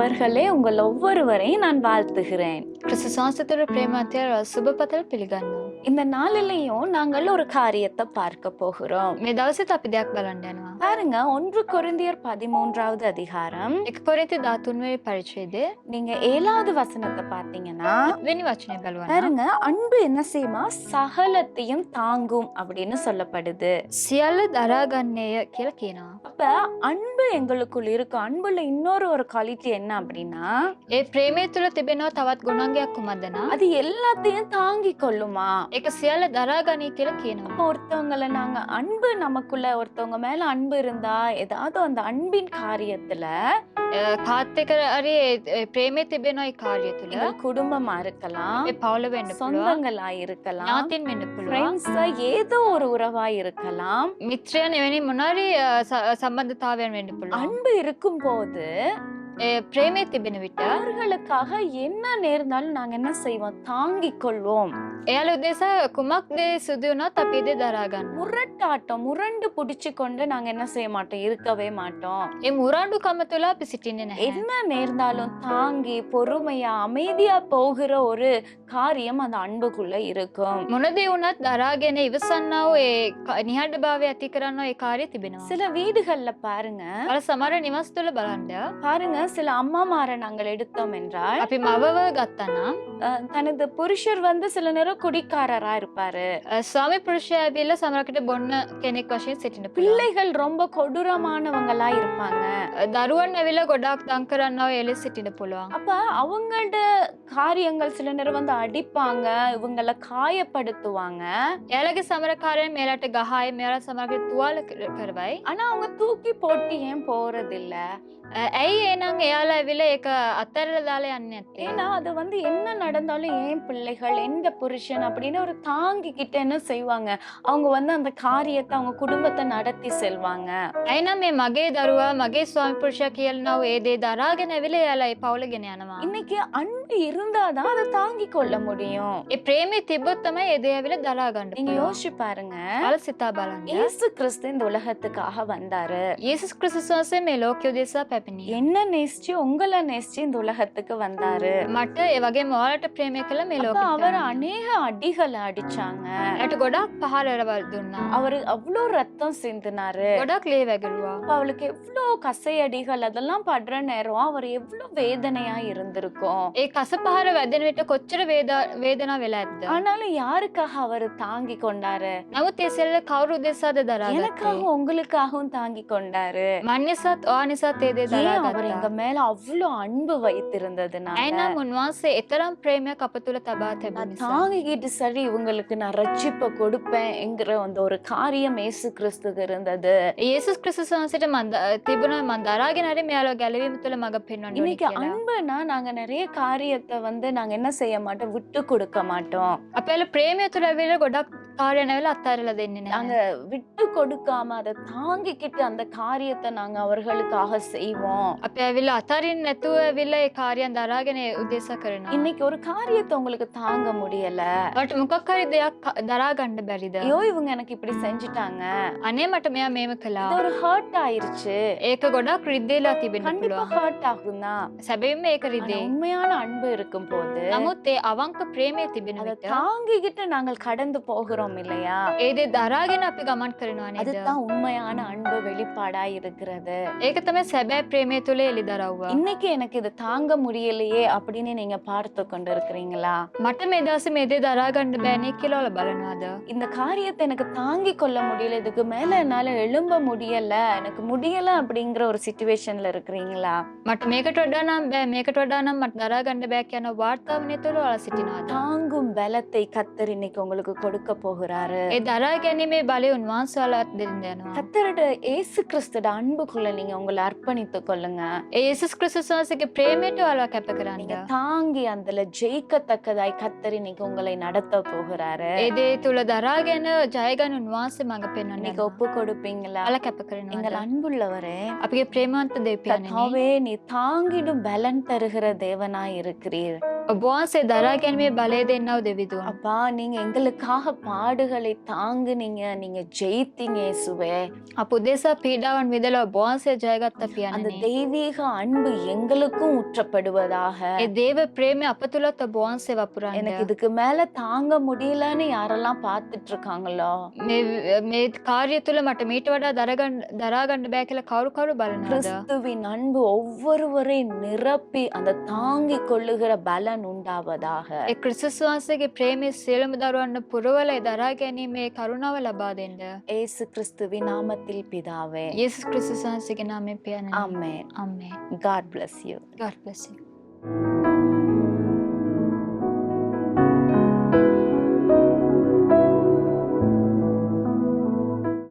அவர்களே உங்கள் ஒவ்வொருவரையும் நான் வாழ்த்துகிறேன். ක්‍රිස්තු සංස්කෘතික ප්‍රේමත්වය සුබපතල පිළිගන්නවා. இந்த நாளிலேயும் நாங்கள் ஒரு காரியத்தை பார்க்க போகிறோம். මේ දවසේත් අපි දෙයක් බලන්න යනවා. பாருங்க, 1 கொரிந்தியர் 13வது அதிகாரம் 1 කොරින්ති 13 වෙනි පරිච්ඡේදය நீங்க 7வது வசனத்தை பார்த்தீங்கன்னா, 7 වෙනි වචනේ බලනවා. பாருங்க, அன்பு என்ன செய்யுமா, சகலத்தையும் தாங்கும் அப்படின்னு சொல்லப்படுது. සියල්ල දරාගන්නේය කියලා කියනවා. அப்ப அன்பு எங்களுக்குள் இருக்கு. அன்புல இன்னொரு ஒரு குவாலிட்டி என்ன அப்படின்னா, ඒ ප්‍රේමය තුළ තිබෙනවා තවත් ගුණාංගයක් කුමක්ද නම් அது எல்லாத்தையும் தாங்கி கொள்ளுமா. ඒක සියල්ල දරාගනී කියලා කියනවා. அப்போ ஒருத்தவங்களை நாங்க அன்பு நமக்குள்ள ஒருத்தவங்க மேல அன்பு இருந்தா ஏதாவது அந்த அன்பின் காரியத்துல කාත් එක්ක හරි ප්‍රේමය තිබෙනවා ඒ කාර්යය තුළ. எங்க குடும்பமா இருக்கலாம், ඒ පවුල වෙන්න පුළුවන්. சொந்தங்களா இருக்கலாம், ඥාතින් වෙන්න පුළුවන්. ஃப்ரெண்ட்ஸா ஏதோ ஒரு உறவா இருக்கலாம். මිත්‍රයන් එවැනි මොනාරි සම්බන්ධතාවයන් වෙන්න පුළුවන්. அன்பு இருக்கும் போது ඒ ප්‍රේමය තිබෙන විට அவர்களுக்காக என்ன நேர்ந்தாலும் நாங்க என்ன செய்வோம், தாங்கிக் கொள்வோம். එයාල උදෙසා කුමක් දේ සිදු වුණත් අපි ඒ දේ දරා ගන්නවා. முரட்டாட்டம், முரண்டு பிடிச்சு கொண்டு நாங்க என்ன செய்ய மாட்டோம், இருக்கவே மாட்டோம். ඒ මුරණ්ඩුකම තුළ අපි සිටින්නේ නැහැ. என்ன நேர்ந்தாலும் தாங்கி பொறுமையா அமைதியா போகிற ஒரு காரியம் அந்த அன்புக்குள்ள இருக்கும். මොන දේ වුණත් දරාගෙන ඉවසන්නා වූ ඒ නිහඬභාවය ඇති කරන ඒ කාර්යය තිබෙනවා. சில வீடுகள்ல பாருங்க අර සමහර නිවස් තුළ බලන්න பாருங்க சில அம்மாமாரை நாங்கள் எடுத்தோம் என்றால், අපි මවව ගත්තා නම් தனது புருஷர் வந்து சில நேரம் குடிக்காரரா இருப்பாரு. ස්වාමි පුරුෂයා ඇවිල්ලා සමහරකට බොන්න කෙනෙක් වශයෙන් සිටින්න පුළුවන්. பிள்ளைகள் ரொம்ப கொடூரமானவங்களா இருப்பாங்க. දරුවන් ඇවිල්ලා ගොඩාක් දන් කරන්නව එලෙ සිටින්න පුළුවන්. அப்ப அவங்களோட காரியங்கள் சில நேரம் வந்து அடிப்பாங்க, இவங்கள காயப்படுத்துவாங்க. එයාලගේ සමහර කාර්යයන් මෙයාලට ගහයි, මෙයාලා සමහරකට තුවාල කරවයි. ஆனா அவங்க தூக்கி போட்டு ஏன் போறது இல்ல? ඇයි එහෙනම් එයාලා ඇවිල්ලා ඒක අත්හැරලා දාලා යන්නේ නැත්තේ? ஏன்னா அது வந்து என்ன நடந்தாலும் ஏன் பிள்ளைகள், எந்த புருஷன் அப்படின்னு ஒரு தாங்கிக்கிட்டு என்ன செய்வாங்க, அவங்க வந்து அந்த காரியத்தை அவங்க குடும்பத்தை நடத்தி செல்வாங்க. ඇයිනම් මේ මගේ දරුවා මගේ ස්වාමි පුරුෂයා කියනවා ඒ දේ දරාගෙන ඇවිල්ලා එයාලා ඒ පවුල ගෙන යනවා. இன்னைக்கு அன்பு இருந்தாதான் அதை தாங்கி கொள்ள முடியும். ඒ ප්‍රේමය තිබ්බොත් තමයි ඒ දේ ඇවිල්ලා දරා ගන්න நீங்க පුළුවන්. யோசிச்சு பாருங்க, බලලා සිතා බලන්න. இயேசு கிறிஸ்து இந்த உலகத்துக்காக வந்தாரு. යේසුස් ක්‍රිස්තුස් වහන්සේ මේ ලෝකය උදෙසා පැමිණියා. என்ன நேசிச்சு, உங்களை நேசிச்சு இந்த உலகத்துக்கு வந்தாரு. මට ඒ වගේම ඔයාලට ප්‍රේමය කළ මේ அப்ப ලෝකෙට அவர் පැමිණියා. அநேக அடிகளை அடிச்சாங்க. එයාට ගොඩාක් පහරවල් දුන්නා. அவரு அவ்வளோ ரத்தம் சிந்தினாரு. ගොඩාක් ලේ වැගිරුවා. அப்ப அவளுக்கு எவ்வளோ கசையடிகள் அதெல்லாம் படுற நேரம் அவர் எவ்வளவு வேதனையா இருந்திருக்கும். ඒ කස පහර වැදෙන විට කොච්චර වේදනාව වෙලා ඇද්ද? ஆனாலும் யாருக்காக அவர் தாங்கி கொண்டாரு? නමුත් ඒ සියල්ල කවුරු උදෙසාද දරාගත්තේ? எனக்காக உங்களுக்காகவும் தாங்கி கொண்டாரு. මන් නිසාත් ඔයා නිසාත් ඒ දේ ஏன் அவர் දරාගත්තා. எங்க மேல அவ்வளோ அன்பு வைத்திருந்ததுனால ඇයිනම් උන්වහන්සේ එතරම් ප්‍රේමයක් අප තුළ තබා තිබෙන நான் නිසා. தாங்கிக்கிட்டு சரி இவங்களுக்கு நான் ரட்சிப்பை கொடுப்பேன் என்கிற அந்த ஒரு காரியம் இயேசு கிறிஸ்துக்கு இருந்தது. යේසුස් ක්‍රිස්තුස් වහන්සේට තිබුණා මන් දරාගෙන හරි මෙයාලව ගැලවීම තුළ මඟ පෙන්වන්න ඕනේ இன்னைக்கு කියලා. அன்புனா நாங்க நிறைய காரியத்தை வந்து நாங்க என்ன செய்ய மாட்டோம், விட்டு கொடுக்க மாட்டோம். අපේල ප්‍රේමය තුළ ඇවිල්ලා ගොඩක් කාර්යයන් ඇවිල්ලා අත්හැරලා දෙන්නේ நாங்க නැහැ. விட்டு கொடுக்காம அதை தாங்கிக்கிட்டு அந்த காரியத்தை நாங்க அவர்களுக்காக செய்வோம். අපි ඇවිල්ලා අතරින් නැතුව ඇවිල්ලා ඒ කාර්යයන් දරාගෙන ඒ උදෙසා කරනවා. இன்னைக்கு ஒரு காரியத்தை உங்களுக்கு தாங்க முடியல, ඔයාලට මොකක් හරි දෙයක් දරා ගන්න බැරිද? ஐயோ இவங்க எனக்கு இப்படி செஞ்சுட்டாங்க, අනේ මට මෙයා මේව කළා. இது ஒரு ஹர்ட் ஆயிருச்சு. ඒක ගොඩක් රිද්දේලා තිබෙන්න கண்டிப்பா පුළුවන්. ஹர்ட் ஆகும் தான். සැබවින්ම ඒක ஆனா රිද්දේ. உண்மையான அன்பு இருக்கும் போது නමුත් ඒ අවංක ප්‍රේමය තිබෙන அதை විට தாங்கிக்கிட்டு நாங்கள் கடந்து போகிறோம் இல்லையா? ඒ දේ දරාගෙන අපි ගමන් කරනවා නේද? அதுதான் உண்மையான அன்பு வெளிப்பாடா இருக்கிறது. ඒක තමයි සැබෑ ප්‍රේමය තුළ එළිදරව්ව. இன்னைக்கு எனக்கு இது தாங்க முடியலையே அப்படின்னு நீங்க பார்த்து கொண்டு இருக்கிறீங்களா? මට මේ දවසේ මේ දේ දරා ගන්න බෑනේ කියලා ඔයාලා බලනවාද? இந்த காரியத்தை எனக்கு தாங்கி கொள்ள முடியல, இதுக்கு மேல என்னால எழும்ப முடியல, எனக்கு முடியல அப்படிங்கிற ஒரு சிச்சுவேஷன்ல இருக்கிறீங்களா? මට මේකට වඩා නම් බෑ, මේකට වඩා නම් මට දරා ගන්න බෑ කියන වාර්තාවනේ තුළ ඔයාලා සිටිනවාද? தாங்கும் பலத்தை கர்த்தர் இன்னைக்கு உங்களுக்கு கொடுக்க போகிறாரு. ඒ දරා ගැනීමේ බලය උන්වහන්සේ ඔයාලට දෙන්න යනවා. கர்த்தரோட இயேசு கிறிஸ்துவோட அன்புக்குள்ள நீங்க உங்களை அர்ப்பணித்துக் கொள்ளுங்க. ඒ යේසුස් ක්‍රිස්තුස් වහන්සේගේ ප්‍රේමයට ඔයාලා කැප කරන්න. நீங்க தாங்கி அதுல ஜெயிக்கத்தக்கதாய் கர்த்தர் இன்னைக்கு உங்களை நடத்த போகிறாரு. ඒ දේ තුළ දරාගෙන ජයගන්න උන්වහන්සේ මඟ පෙන්වන්න நீங்க යනවා. ஒப்பு கொடுப்பீங்களா? ඔයාලා කැප எங்கள் කරනවාද? அன்புள்ளவரே, අපගේ ප්‍රේමවන්ත දෙවියනේ கர்த்தாவே நீ தாங்கிடும் பலன் தருகிற தேவனாய் இருக்கிறீர். ඔබ වහන්සේ දරා ගැනීමේ බලය දෙන්නව දෙවිදුන්. அப்பா நீங்க எங்களுக்காக பாடுகளை தாங்குனீங்க, நீங்க ஜெயித்தீங்க இயேசுவே. අප උදෙසා පීඩාවන් විඳලා ඔබ වහන්සේ ජයගත්ත அந்த පියාණනි. தெய்வீக அன்பு எங்களுக்கும் ஊற்றப்படுவதாக. ඒ දේව ප්‍රේමය අප තුලත් ඔබ වහන්සේ වපුරන්න. எனக்கு இதுக்கு மேல தாங்க முடியலன்னு யாரெல்லாம் பார்த்துட்டு இருக்காங்களோ, මේ කාර්යය තුල මට මීට වඩා දරා ගන්න බෑ කියලා කවුරු බලනවද? கிறிஸ்துவின் அன்பு ஒவ்வொருவரையும் நிரப்பி அந்த தாங்கிக் கொள்ளுகிற பலன் உண்டாவதாக. ඒ ක්‍රිස්තුස් වහන්සේගේ ප්‍රේමයේ සියලුම දරුවන්ව පුරවලා දරා ගැනීමේ කරුණාව ලබා දෙන්න. இயேசு கிறிஸ்துவின் நாமத்தில் பிதாவே. යේසුස් ක්‍රිස්තුස් වහන්සේගේ නාමයෙන් පියාණනි. ஆமென். ආමේන්. God bless you. God bless you.